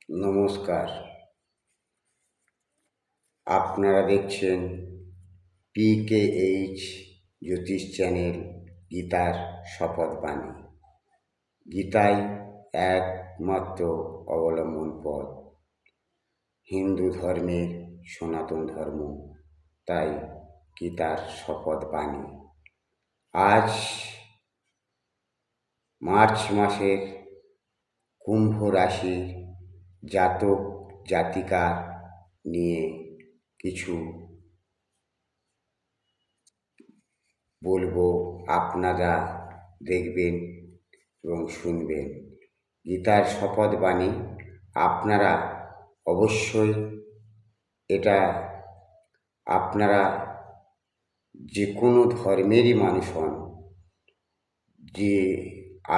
নমস্কার। আপনারা দেখছেন PKH জ্যোতিষ চ্যানেল গীতার শপথ বাণী। গীতাই একমাত্র অবলম্বন পথ, হিন্দু ধর্মের সনাতন ধর্ম, তাই গীতার শপথ বাণী। আজ মার্চ মাসের কুম্ভ রাশির জাতক জাতিকা নিয়ে কিছু বলবো, আপনারা দেখবেন এবং শুনবেন। গীতার শপথ বাণী আপনারা অবশ্যই এটা আপনারা যে কোনো ধর্মেরই মানুষ হন, যে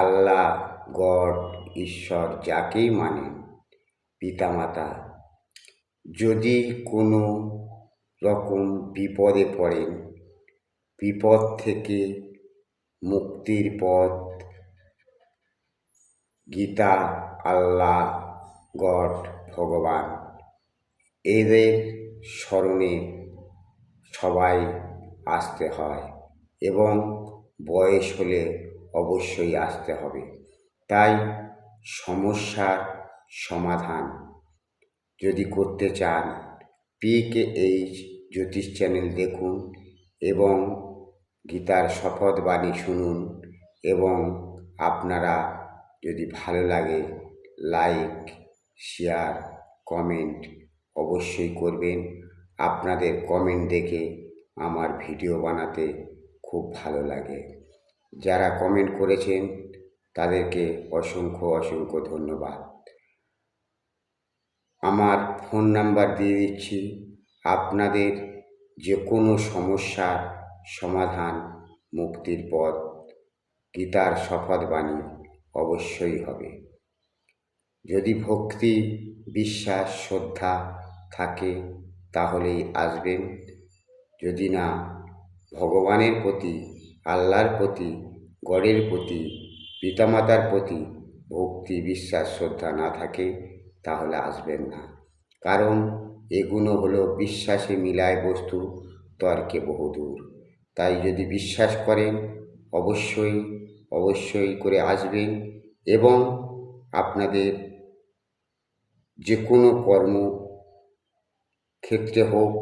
আল্লাহ, গড, ঈশ্বর যাকেই মানেন, পিতামাতা, যদি কোনো রকম বিপদে পড়েন, বিপদ থেকে মুক্তির পথ গীতা, আল্লাহ, গড, ভগবান এদের স্মরণে সবাই আসতে হয় এবং বয়স হলে অবশ্যই আসতে হবে। তাই সমস্যার সমাধান যদি করতে চান, PKH জ্যোতিষ চ্যানেল দেখুন এবং গীতার শপথ বাণী শুনুন। এবং আপনারা যদি ভালো লাগে লাইক, শেয়ার, কমেন্ট অবশ্যই করবেন। আপনাদের কমেন্ট দেখে আমার ভিডিও বানাতে খুব ভালো লাগে। যারা কমেন্ট করেছেন তাদেরকে অসংখ্য অসংখ্য ধন্যবাদ। আমার ফোন নাম্বার দিয়ে দিচ্ছি। আপনাদের যে কোনো সমস্যার সমাধান, মুক্তির পথ গীতার শপথ বাণী অবশ্যই হবে। যদি ভক্তি, বিশ্বাস, শ্রদ্ধা থাকে তাহলেই আসবেন। যদি না ভগবানের প্রতি, আল্লাহর প্রতি, গডের প্রতি, পিতামাতার প্রতি ভক্তি, বিশ্বাস, শ্রদ্ধা না থাকে তাহলে আসবেন না। কারণ এগুলো হলো বিশ্বাসে মিলায় বস্তু, তর্কে বহুদূর। তাই যদি বিশ্বাস করেন অবশ্যই অবশ্যই করে আসবেন এবং আপনাদের যে কোনো কর্ম ক্ষেত্রে হোক,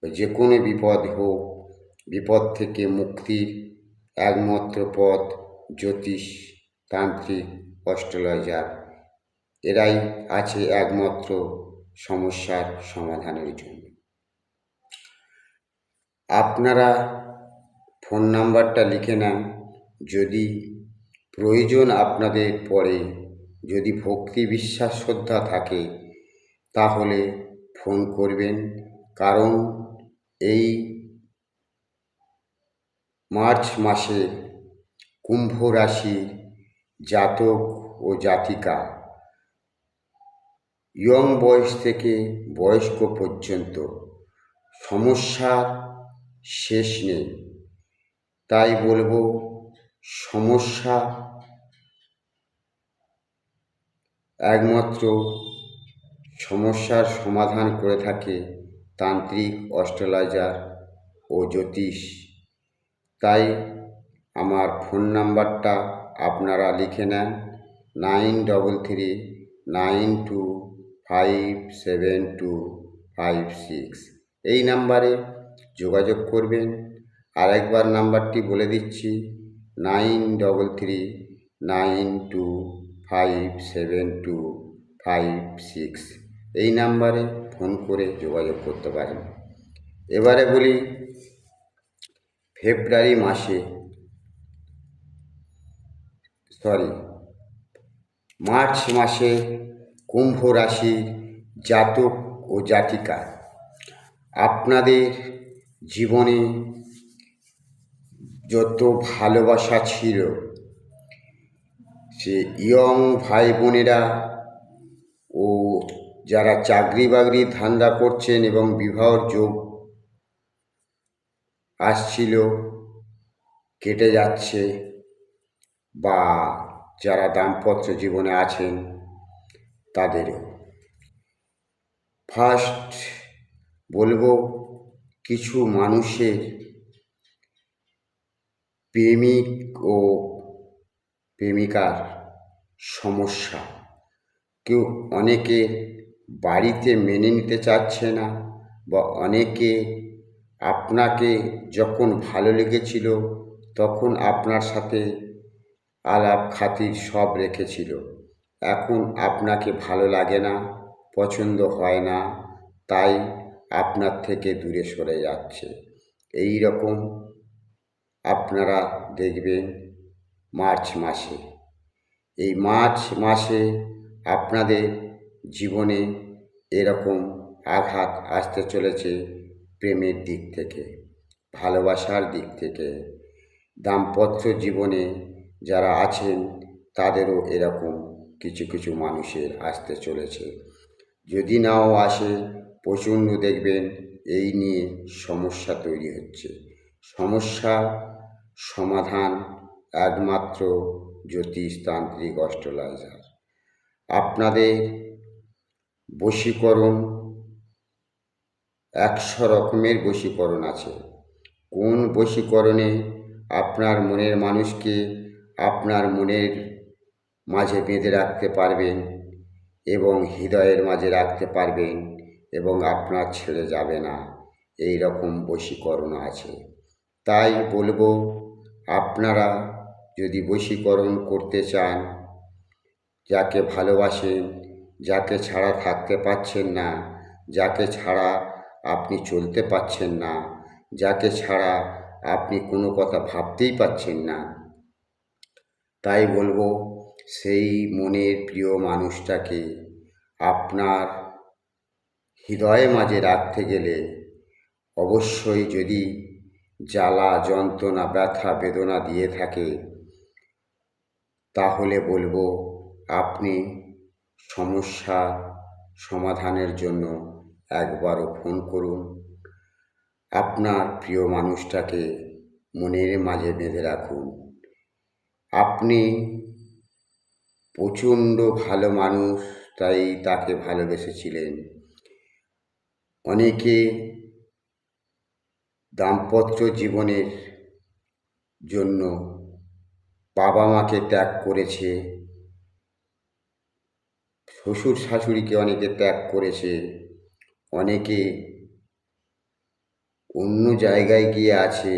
যে কোনো বিপদ হোক, বিপদ থেকে মুক্তির একমাত্র পথ জ্যোতিষ, তান্ত্রিক, অস্ট্রোলজার এরাই আছে একমাত্র সমস্যার সমাধানের জন্য। আপনারা ফোন নাম্বারটা লিখে নেন। যদি প্রয়োজন আপনাদের পড়ে, যদি ভক্তি, বিশ্বাস, শ্রদ্ধা থাকে তাহলে ফোন করবেন। কারণ এই মার্চ মাসে কুম্ভ রাশির জাতক ও জাতিকা, ইয়ং বয়স থেকে বয়স্ক পর্যন্ত সমস্যার শেষ নেই। তাই বলবো, সমস্যা একমাত্র সমস্যার সমাধান করে থাকে তান্ত্রিক, অস্ট্রোলজার ও জ্যোতিষ। তাই আমার ফোন নাম্বারটা আপনারা লিখে নেন, 9332572556। এই নাম্বারে যোগাযোগ করবেন। আরেকবার নাম্বারটি বলে দিচ্ছি, 9332572556। এই নাম্বারে ফোন করে যোগাযোগ করতে পারেন। এবারে বলি, ফেব্রুয়ারি মাসে মার্চ মাসে কুম্ভ রাশির জাতক ও জাতিকা, আপনাদের জীবনে যত ভালোবাসা ছিল, সে ইয়ং ভাই বোনেরা ও যারা চাকরি বাকরি ধান্দা করছেন এবং বিবাহর যোগ আসছিল, কেটে যাচ্ছে, বা যারা দাম্পত্য জীবনে আছেন তাদেরও। ফার্স্ট বলবো, কিছু মানুষের প্রেমিক ও প্রেমিকার সমস্যা, কেউ অনেকে বাড়িতে মেনে নিতে চাচ্ছে না, বা অনেকে আপনাকে যখন ভালো লেগেছিল তখন আপনার সাথে আলাপ খাতির সব রেখেছিল, এখন আপনাকে ভালো লাগে না, পছন্দ হয় না, তাই আপনার থেকে দূরে সরে যাচ্ছে। এই রকম আপনারা দেখবেন মার্চ মাসে। এই মার্চ মাসে আপনাদের জীবনে এরকম আঘাত আসতে চলেছে, প্রেমের দিক থেকে, ভালোবাসার দিক থেকে। দাম্পত্য জীবনে যারা আছেন তাদেরও এরকম কিছু কিছু মানুষের আসতে চলেছে। যদি নাও আসে, প্রচণ্ড দেখবেন এই নিয়ে সমস্যা তৈরি হচ্ছে। সমস্যা সমাধান একমাত্র জ্যোতিষতান্ত্রিক অস্ট্রোলজার। আপনাদের বশীকরণ 100 রকমের বশীকরণ আছে। কোন বশীকরণে আপনার মনের মানুষকে আপনার মনের মাঝে বেঁধে রাখতে পারবেন এবং হৃদয়ের মাঝে রাখতে পারবেন এবং আপনার ছেড়ে যাবে না, এই রকম বশীকরণ আছে। তাই বলবো, আপনারা যদি বশীকরণ করতে চান, যাকে ভালোবাসেন, যাকে ছাড়া থাকতে পারছেন না, যাকে ছাড়া আপনি চলতে পারছেন না, যাকে ছাড়া আপনি কোনো কথা ভাবতেই পারছেন না, তাই বলবো সেই মনের প্রিয় মানুষটাকে আপনার হৃদয়ে মাঝে রাখতে গেলে অবশ্যই, যদি জ্বালা যন্ত্রণা ব্যথা বেদনা দিয়ে থাকে, তাহলে বলবো আপনি সমস্যা সমাধানের জন্য একবারও ফোন করুন। আপনার প্রিয় মানুষটাকে মনের মাঝে বেঁধে রাখুন। আপনি প্রচণ্ড ভালো মানুষ, তাই তাকে ভালোবেসেছিলেন। অনেকে দাম্পত্য জীবনের জন্য বাবা মাকে ত্যাগ করেছে, শ্বশুর শাশুড়িকে অনেকে ত্যাগ করেছে, অনেকে অন্য জায়গায় গিয়ে আছে,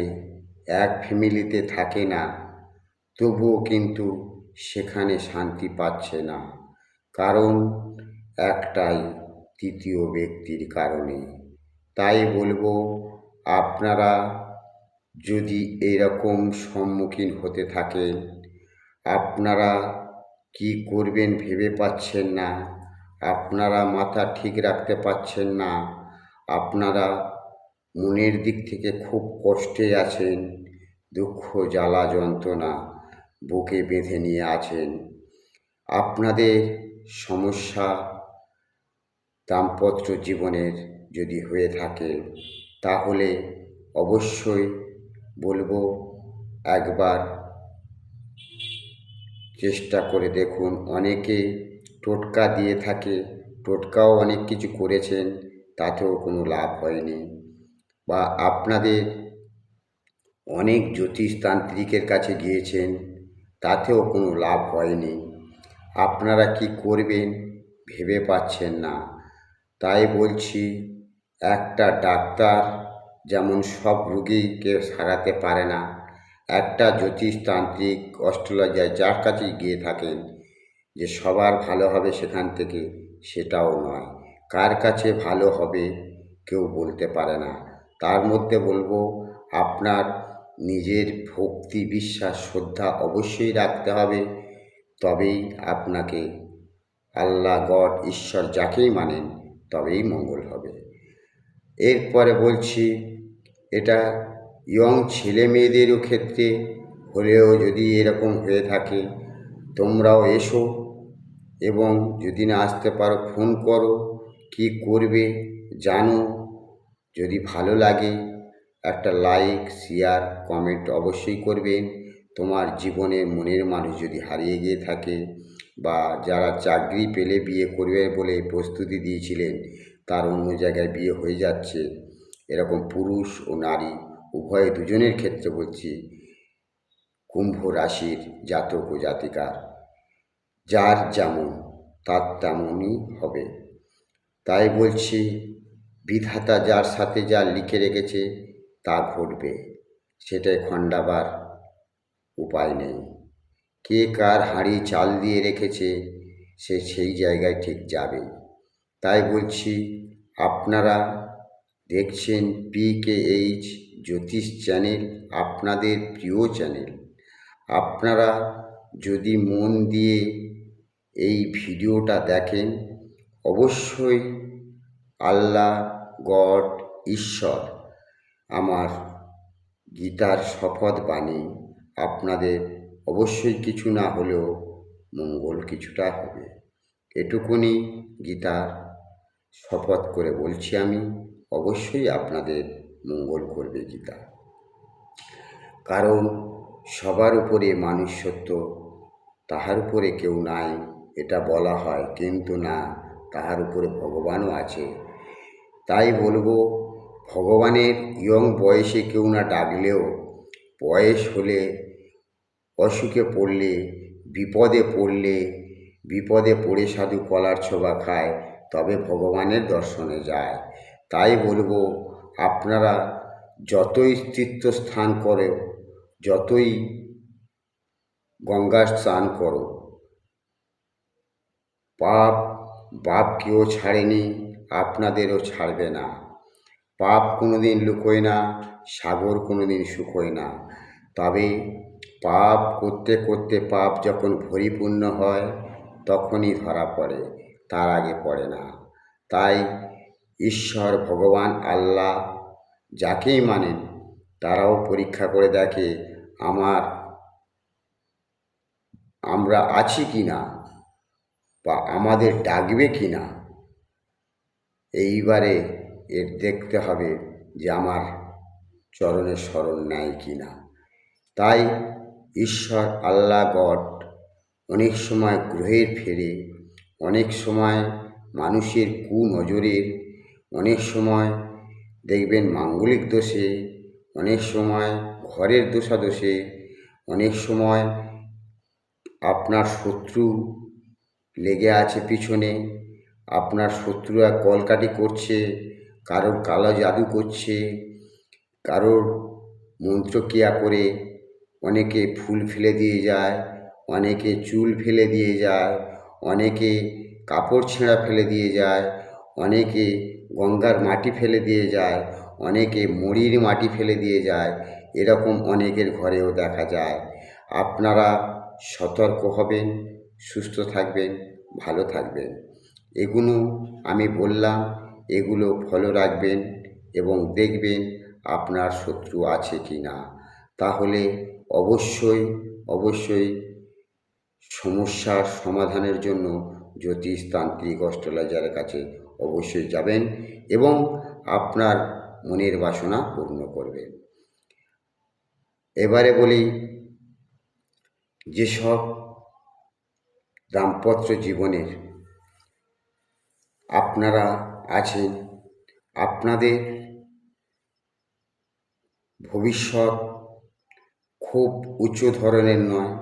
এক ফ্যামিলিতে থাকে না, তবুও কিন্তু সেখানে শান্তি পাচ্ছে না। কারণ একটাই, তৃতীয় ব্যক্তির কারণে। তাই বলবো, আপনারা যদি এরকম সম্মুখীন হতে থাকেন, আপনারা কি করবেন ভেবে পাচ্ছেন না, আপনারা মাথা ঠিক রাখতে পারছেন না, আপনারা মনের দিক থেকে খুব কষ্টে আছেন, দুঃখ জ্বালা যন্ত্রণা বুকে বেঁধে নিয়ে আছেন, আপনাদের সমস্যা দাম্পত্য জীবনের যদি হয়ে থাকে, তাহলে অবশ্যই বলবো একবার চেষ্টা করে দেখুন। অনেকে টোটকা দিয়ে থাকে, টোটকাও অনেক কিছু করেছেন, তাতেও কোনো লাভ হয়নি। বা আপনাদের অনেক জ্যোতিষতান্ত্রিকের কাছে গিয়েছেন, তাতেও কোনো লাভ হয়নি। আপনারা কি করবেন ভেবে পাচ্ছেন না। তাই বলছি, একটা ডাক্তার যেমন সব রোগীকে সারাতে পারে না, একটা জ্যোতিষতান্ত্রিক অস্ট্রোলজার যার কাছে গিয়ে থাকেন যে সবার ভালো হবে সেখান থেকে, সেটাও নয়। কার কাছে ভালো হবে কেউ বলতে পারে না। তার মধ্যে বলবো, আপনার নিজের ভক্তি বিশ্বাস শ্রদ্ধা অবশ্যই রাখতে হবে, তবেই আপনাকে আল্লাহ গড ঈশ্বর যাকেই মানেন তবেই মঙ্গল হবে। এরপরে বলছি, এটা ইয়ং ছেলে মেয়েদেরও ক্ষেত্রে হলেও যদি এরকম হয়ে থাকে, তোমরাও এসো এবং যদি না আসতে পারো ফোন করো। কি করবে জানো, যদি ভালো লাগে একটা লাইক শেয়ার কমেন্ট অবশ্যই করবেন। তোমার জীবনে মনের মানুষ যদি হারিয়ে গিয়ে থাকে, বা যারা চাকরি পেলে বিয়ে করবে বলে প্রস্তুতি দিয়েছিলেন তার অন্য জায়গায় বিয়ে হয়ে যাচ্ছে, এরকম পুরুষ ও নারী উভয় দুজনের ক্ষেত্রে বলছি, কুম্ভ রাশির জাতক ও জাতিকার যার যেমন তার তেমনই হবে। তাই বলছি, বিধাতা যার সাথে যা লিখে রেখেছে তা ঘটবে, সেটাই খণ্ডাবার উপায় নেই। কে কার হাঁড়ি চাল দিয়ে রেখেছে সে সেই জায়গায় ঠিক যাবে। তাই বলছি, আপনারা দেখছেন PKH জ্যোতিষ চ্যানেল, আপনাদের প্রিয় চ্যানেল। আপনারা যদি মন দিয়ে এই ভিডিওটা দেখেন, অবশ্যই আল্লাহ, গড, ঈশ্বর, আমার গীতার শপথ বাণী, আপনাদের অবশ্যই কিছু না হলেও মঙ্গল কিছুটা হবে। এটুকুনি গীতার শপথ করে বলছি আমি, অবশ্যই আপনাদের মঙ্গল করবে গীতা। কারণ সবার উপরে মানুষ সত্য, তাহার উপরে কেউ নাই এটা বলা হয়, কিন্তু না, তাহার উপরে ভগবানও আছে। তাই বলবো, ভগবানের ইয়ং বয়সে কেউ না ডাকলেও বয়স হলে, অসুখে পড়লে, বিপদে পড়ে সাধু কলার ছোবা খায়, তবে ভগবানের দর্শনে যায়। তাই বলবো, আপনারা যতই তীর্থস্থান করো, যতই গঙ্গা স্নান করো, বাপ কেউ ছাড়েনি, আপনাদেরও ছাড়বে না। পাপ কোনোদিন লুকোয় না, সাগর কোনোদিন শুকোয় না। তবে পাপ করতে করতে পাপ যখন পরিপূর্ণ হয় তখনই ধরা পড়ে, তার আগে পড়ে না। তাই ঈশ্বর, ভগবান, আল্লাহ যাকেই মানেন তারাও পরীক্ষা করে দেখে আমরা আছি কি না, বা আমাদের ডাকবে কি না। এইবারে এর দেখতে হবে যে আমার চরণে শরণ নেয় কি না। তাই ঈশ্বর, আল্লাহ, গড অনেক সময় গ্রহের ফেরে, অনেক সময় মানুষের কুনজরের, অনেক সময় দেখবেন মাঙ্গলিক দোষে, অনেক সময় ঘরের দোষাদোষে, অনেক সময় আপনার শত্রু লেগে আছে পিছনে, আপনার শত্রুরা কলকাঠি করছে, কারোর কালো জাদু করছে, কারোর মন্ত্রক্রিয়া করে অনেকে ফুল ফেলে দিয়ে যায়, অনেকে চুল ফেলে দিয়ে যায়, অনেকে কাপড় ছেঁড়া ফেলে দিয়ে যায়, অনেকে গঙ্গার মাটি ফেলে দিয়ে যায়, অনেকে মরির মাটি ফেলে দিয়ে যায়, এরকম অনেকের ঘরেও দেখা যায়। আপনারা সতর্ক হবেন, সুস্থ থাকবেন, ভালো থাকবেন। এগুলো আমি বললাম, এগুলো ফলো রাখবেন এবং দেখবেন আপনার শত্রু আছে কি না। তাহলে অবশ্যই সমস্যার সমাধানের জন্য জ্যোতিষতান্ত্রিক অস্ট্রোলজারের কাছে অবশ্যই যাবেন এবং আপনার মনের বাসনা পূর্ণ করবেন। এবারে বলি, যেসব দাম্পত্য জীবনের আপনারা আছেন, আপনাদের ভবিষ্যৎ খুব উঁচু ধরনের নয়,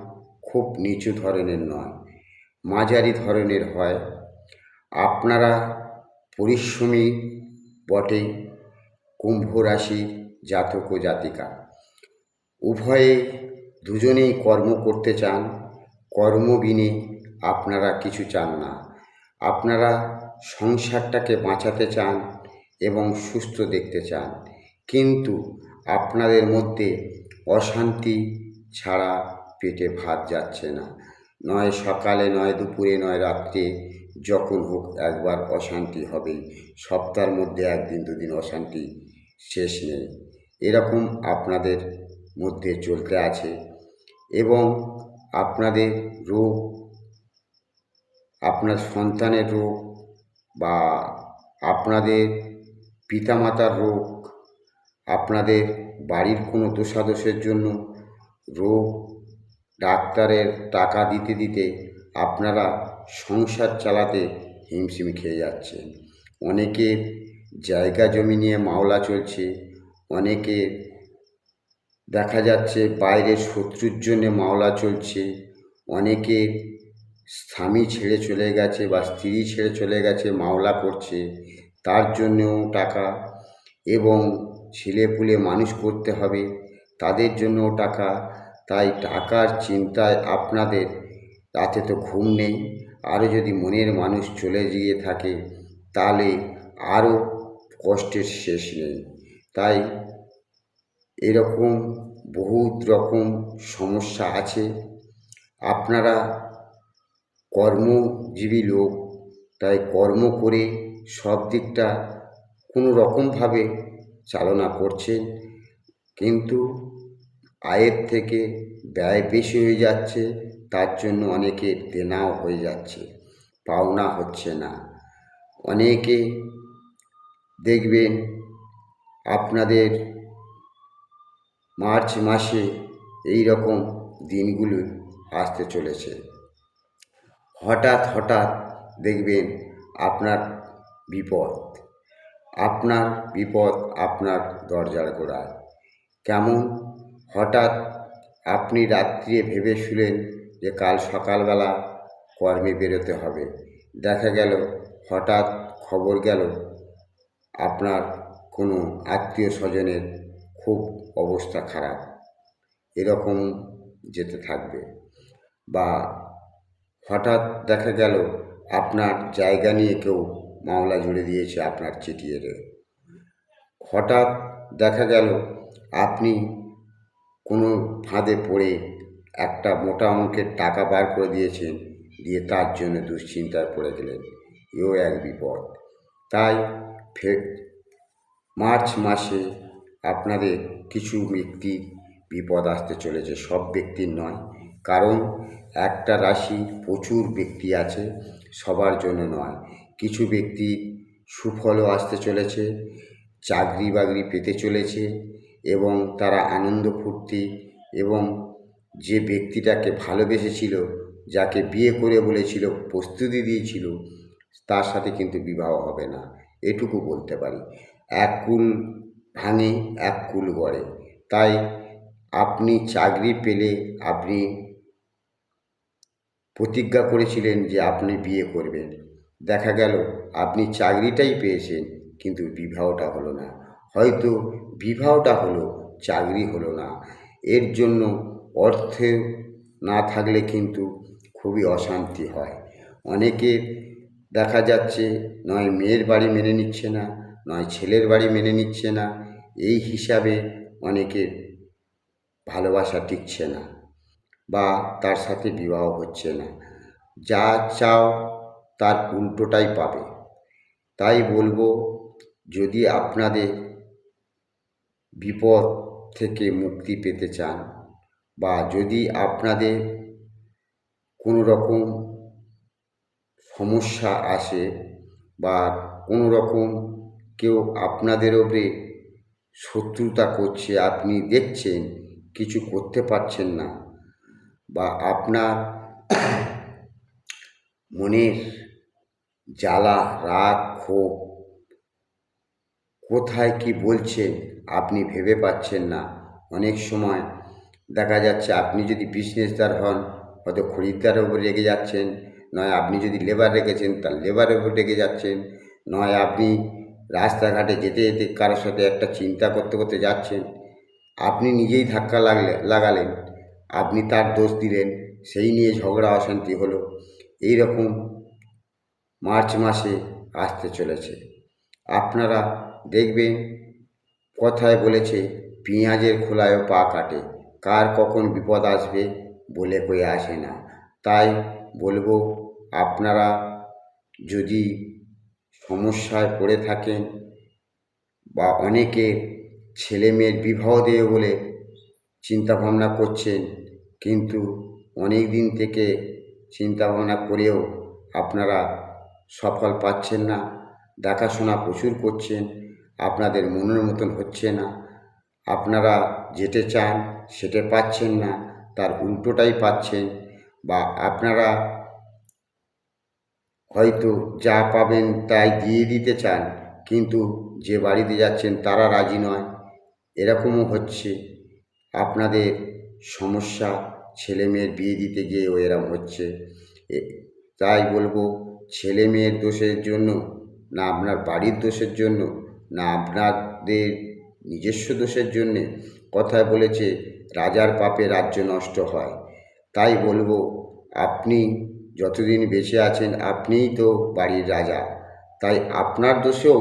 খুব নিচু ধরনের নয়, মাঝারি ধরনের হয়। আপনারা পরিশ্রমী বটে, কুম্ভ রাশির জাতক ও জাতিকা উভয়ে দুজনেই কর্ম করতে চান, কর্মবিনে আপনারা কিছু চান না। আপনারা সংসারটাকে বাঁচাতে চান এবং সুস্থ দেখতে চান, কিন্তু আপনাদের মধ্যে অশান্তি ছাড়া পেটে ভাত যাচ্ছে না। নয় সকালে, নয় দুপুরে, নয় রাত্রে, যখন হোক একবার অশান্তি হবেই। সপ্তাহের মধ্যে একদিন দুদিন অশান্তি শেষ নেই। এরকম আপনাদের মধ্যে চলতে আছে এবং আপনাদের রোগ, আপনার সন্তানের রোগ বা আপনাদের পিতামাতার রোগ, আপনাদের বাড়ির কোনো দোষাদোষের জন্য রোগ, ডাক্তারের টাকা দিতে দিতে আপনারা সংসার চালাতে হিমশিম খেয়ে যাচ্ছেন। অনেকের জায়গা জমি নিয়ে মামলা চলছে, অনেকের দেখা যাচ্ছে বাইরের শত্রুর জন্যে মামলা চলছে, অনেকের স্বামী ছেড়ে চলে গেছে বা স্ত্রী ছেড়ে চলে গেছে মামলা করছে, তার জন্যেও টাকা, এবং ছেলেপুলে মানুষ করতে হবে তাদের জন্যও টাকা। তাই টাকার চিন্তায় আপনাদের রাতে তো ঘুম নেই, আরও যদি মনের মানুষ চলে গিয়ে থাকে তাহলে আরও কষ্টের শেষ নেই। তাই এরকম বহুত রকম সমস্যা আছে। আপনারা কর্মজীবী লোক, তাই কর্ম করে সব দিকটা কোনো রকমভাবে চালনা করছেন, কিন্তু আয়ের থেকে ব্যয় বেশি হয়ে যাচ্ছে, তার জন্য অনেকের দেনাও হয়ে যাচ্ছে, পাওনা হচ্ছে না। অনেকে দেখবেন আপনাদের মার্চ মাসে এই রকম দিনগুলো আসতে চলেছে। হঠাৎ হঠাৎ দেখবেন আপনার বিপদ, আপনার বিপদ আপনার দরজার গোড়ায়। কেমন? হঠাৎ আপনি রাত্রিরে ভেবে শুলেন যে কাল সকালবেলা কর্মে বেরোতে হবে, দেখা গেল হঠাৎ খবর গেল আপনার কোনো আত্মীয় স্বজনের খুব অবস্থা খারাপ, এরকম যেতে থাকবে। বা হঠাৎ দেখা গেল আপনার জায়গা নিয়ে কেউ মামলা জুড়ে দিয়েছে আপনার চিঠিয়ে। হঠাৎ দেখা গেল আপনি কোনো ফাঁদে পড়ে একটা মোটা অঙ্কের টাকা বার করে দিয়েছেন, দিয়ে তার জন্য দুশ্চিন্তায় পড়ে গেলেন, এও এক বিপদ। তাই মার্চ মাসে আপনাদের কিছু ব্যক্তির বিপদ আসতে চলেছে, সব ব্যক্তির নয়, কারণ একটা রাশি প্রচুর ব্যক্তি আছে, সবার জন্য নয়। কিছু ব্যক্তির সুফলও আসতে চলেছে, চাকরি বাকরি পেতে চলেছে, এবং তারা আনন্দ ফুর্তি, এবং যে ব্যক্তিটাকে ভালোবেসেছিল, যাকে বিয়ে করে বলেছিল, প্রস্তুতি দিয়েছিল, তার সাথে কিন্তু বিবাহ হবে না, এটুকু বলতে পারি। এক কুল ভাঙে এক কুল গড়ে। তাই আপনি চাকরি পেলে আপনি প্রতিজ্ঞা করেছিলেন যে আপনি বিয়ে করবেন, দেখা গেল আপনি চাকরিটাই পেয়েছেন কিন্তু বিবাহটা হলো না, হয়তো বিবাহটা হলো, চাকরি হলো না। এর জন্য অর্থ না থাকলে কিন্তু খুবই অশান্তি হয়। অনেকে দেখা যাচ্ছে নয় মেয়ের বাড়ি মেনে নিচ্ছে না, নয় ছেলের বাড়ি মেনে নিচ্ছে না, এই হিসাবে অনেকের ভালোবাসা টিকছে না বা তার সাথে বিবাহ হচ্ছে না। যা চাও তার উল্টোটাই পাবে। তাই বলবো, যদি আপনাদের বিপদ থেকে মুক্তি পেতে চান, বা যদি আপনাদের কোনো রকম সমস্যা আসে, বা কোনো রকম কেউ আপনাদের ওপরে শত্রুতা করছে, আপনি দেখছেন কিছু করতে পারছেন না, বা আপনার মনের জ্বালা রাগ ক্ষোভ কোথায় কি বলছেন আপনি ভেবে পাচ্ছেন না, অনেক সময় দেখা যাচ্ছে আপনি যদি বিজনেসদার হন, হয়তো খরিদ্দারের উপর রেগে যাচ্ছেন, নয় আপনি যদি লেবার রেখেছেন তার লেবারের উপর রেগে যাচ্ছেন, নয় আপনি রাস্তাঘাটে যেতে যেতে কারোর সাথে একটা চিন্তা করতে করতে যাচ্ছেন, আপনি নিজেই ধাক্কা লাগালেন, আপনি তার দোষ দিলেন, সেই নিয়ে ঝগড়া অশান্তি হলো। এই রকম মার্চ মাসে আসতে চলেছে। আপনারা দেখবেন কথায় বলেছে, পেঁয়াজের খোলায়ও পা কাটে, কার কখন বিপদ আসবে বলে কয়ে আসে না। তাই বলবো, আপনারা যদি সমস্যায় পড়ে থাকেন, বা অনেকে ছেলে মেয়ের বিবাহ দেবে বলে চিন্তাভাবনা করছেন, কিন্তু অনেক দিন থেকে চিন্তাভাবনা করেও আপনারা সফল পাচ্ছেন না, দেখাশোনা প্রচুর করছেন, আপনাদের মনের মতন হচ্ছে না, আপনারা যেতে চান সেটা পাচ্ছেন না, তার উল্টোটাই পাচ্ছেন, বা আপনারা হয়তো যা পাবেন তাই দিয়ে দিতে চান, কিন্তু যে বাড়িতে যাচ্ছেন তারা রাজি নয়। এরকমও হচ্ছে। আপনাদের সমস্যা, ছেলে মেয়ের বিয়ে দিতে গিয়েও এরম হচ্ছে। এ- তাই বলবো, ছেলে মেয়ের দোষের জন্য না আপনার বাড়ির দোষের জন্য, না আপনাদের নিজস্ব দোষের জন্যে কথায় বলেছে রাজার পাপে রাজ্য নষ্ট হয়। তাই বলবো, আপনি যতদিন বেঁচে আছেন আপনিই তো বাড়ির রাজা, তাই আপনার দোষেও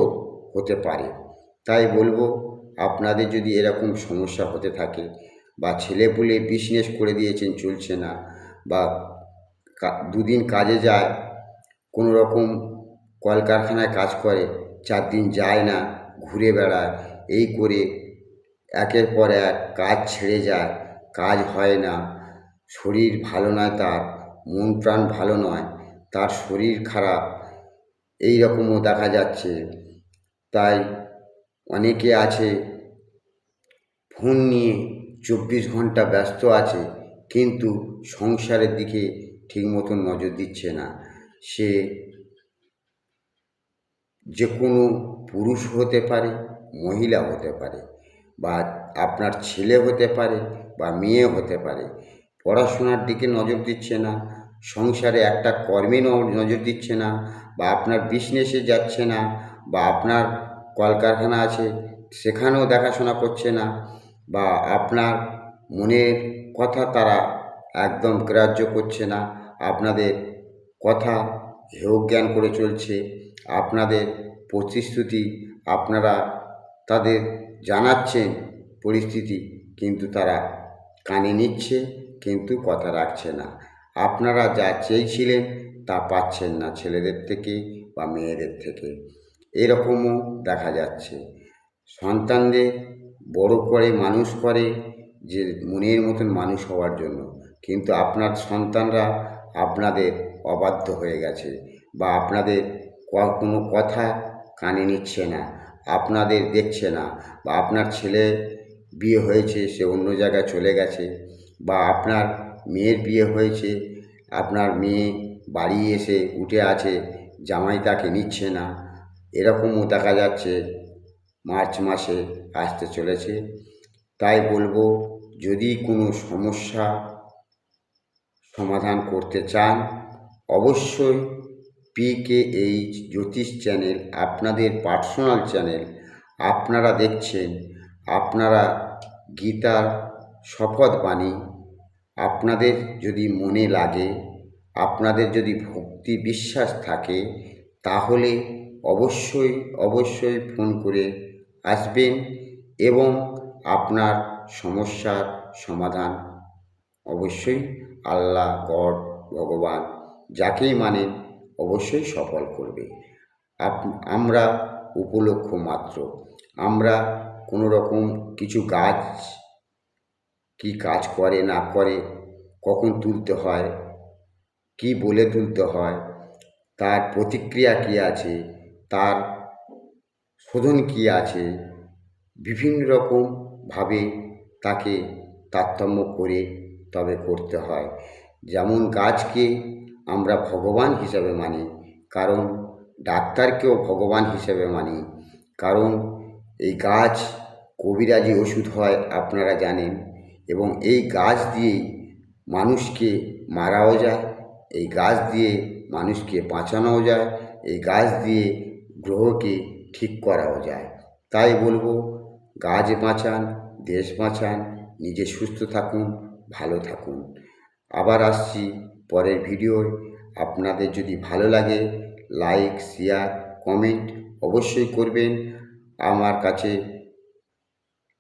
হতে পারে। তাই বলবো, আপনাদের যদি এরকম সমস্যা হতে থাকে, বা ছেলেপুলে বিজনেস করে দিয়েছেন চলছে না, বা দুদিন কাজে যায়, কোনো রকম কলকারখানায় কাজ করে, 4 দিন যায় না, ঘুরে বেড়ায়, এই করে একের পর এক কাজ ছেড়ে যায়, কাজ হয় না, শরীর ভালো নয়, তার মন প্রাণ ভালো নয়, তার শরীর খারাপ, এই রকমও দেখা যাচ্ছে। তাই অনেকে আছে ফোন নিয়ে 24 ঘন্টা ব্যস্ত আছে, কিন্তু সংসারের দিকে ঠিক মতন নজর দিচ্ছে না। সে যে কোনো পুরুষ হতে পারে, মহিলা হতে পারে, বা আপনার ছেলে হতে পারে, বা মেয়ে হতে পারে। পড়াশোনার দিকে নজর দিচ্ছে না, সংসারে একটা কর্মে নজর দিচ্ছে না, বা আপনার বিজনেসে যাচ্ছে না, বা আপনার কলকারখানা আছে সেখানেও দেখাশোনা করছে না, বা আপনার মনের কথা তারা একদম গ্রাহ্য করছে না, আপনাদের কথা হেয় জ্ঞান করে চলছে, আপনাদের প্রতিশ্রুতি আপনারা তাদের জানাচ্ছেন পরিস্থিতি, কিন্তু তারা কানে নিচ্ছে কিন্তু কথা রাখছে না। আপনারা যা চেয়েছিলেন তা পাচ্ছেন না ছেলেদের থেকে বা মেয়েদের থেকে, এরকমও দেখা যাচ্ছে। সন্তানদের বড় করে মানুষ করে যে মনের মতন মানুষ হওয়ার জন্য, কিন্তু আপনার সন্তানরা আপনাদের অবাধ্য হয়ে গেছে, বা আপনাদের কোনো কথা কানে নিচ্ছে না, আপনাদের দেখছে না, বা আপনার ছেলে বিয়ে হয়েছে সে অন্য জায়গায় চলে গেছে, বা আপনার মেয়ের বিয়ে হয়েছে, আপনার মেয়ে বাড়ি এসে উঠে আছে, জামাই তাকে নিচ্ছে না, এরকমও দেখা যাচ্ছে মার্চ মাসে আসতে চলেছে। তাই বলবো, যদি কোনো সমস্যা সমাধান করতে চান, অবশ্যই PKH জ্যোতিষ চ্যানেল আপনাদের পার্সোনাল চ্যানেল। আপনারা দেখছেন, আপনারা গীতার শপথ বাণী আপনাদের যদি মনে লাগে, আপনাদের যদি ভক্তি বিশ্বাস থাকে, তাহলে অবশ্যই অবশ্যই ফোন করে আসবেন, এবং আপনার সমস্যার সমাধান অবশ্যই আল্লাহ, গড, ভগবান যাকেই মানেন অবশ্যই সফল করবে। আমরা উপলক্ষ মাত্র। আমরা কোনো রকম কিছু গাছ কি কাজ করে না করে, কখন তুলতে হয়, কি বলে তুলতে হয়, তার প্রতিক্রিয়া কী আছে, তার শোধন কী আছে, বিভিন্ন রকমভাবে তাকে তারতম্য করে তবে করতে হয়। যেমন গাছকে আমরা ভগবান হিসাবে মানি, কারণ ডাক্তারকেও ভগবান হিসেবে মানি, কারণ এই গাছ কবিরাজি ওষুধ হয় আপনারা জানেন, এবং এই গাছ দিয়েই মানুষকে মারাও যায়, এই গাছ দিয়ে মানুষকে বাঁচানোও যায়, এই গাছ দিয়ে গ্রহকে ঠিক করাও যায়। তাই বলবো, গাছ বাঁচান, দেশ বাঁচান, নিজে সুস্থ থাকুন, ভালো থাকুন। আবার আসছি পরের ভিডিওয়। আপনাদের যদি ভালো লাগে, লাইক, শেয়ার, কমেন্ট অবশ্যই করবেন। আমার কাছে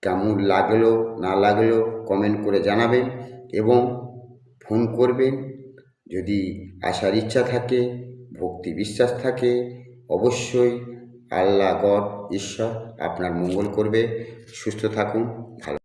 কেমন লাগলো না লাগলো কমেন্ট করে জানাবেন, এবং ফোন করবেন যদি আসার ইচ্ছা থাকে, ভক্তি বিশ্বাস থাকে। অবশ্যই আল্লাহ, গড, ঈশ্বর আপনার মঙ্গল করবে। সুস্থ থাকুন, ভালো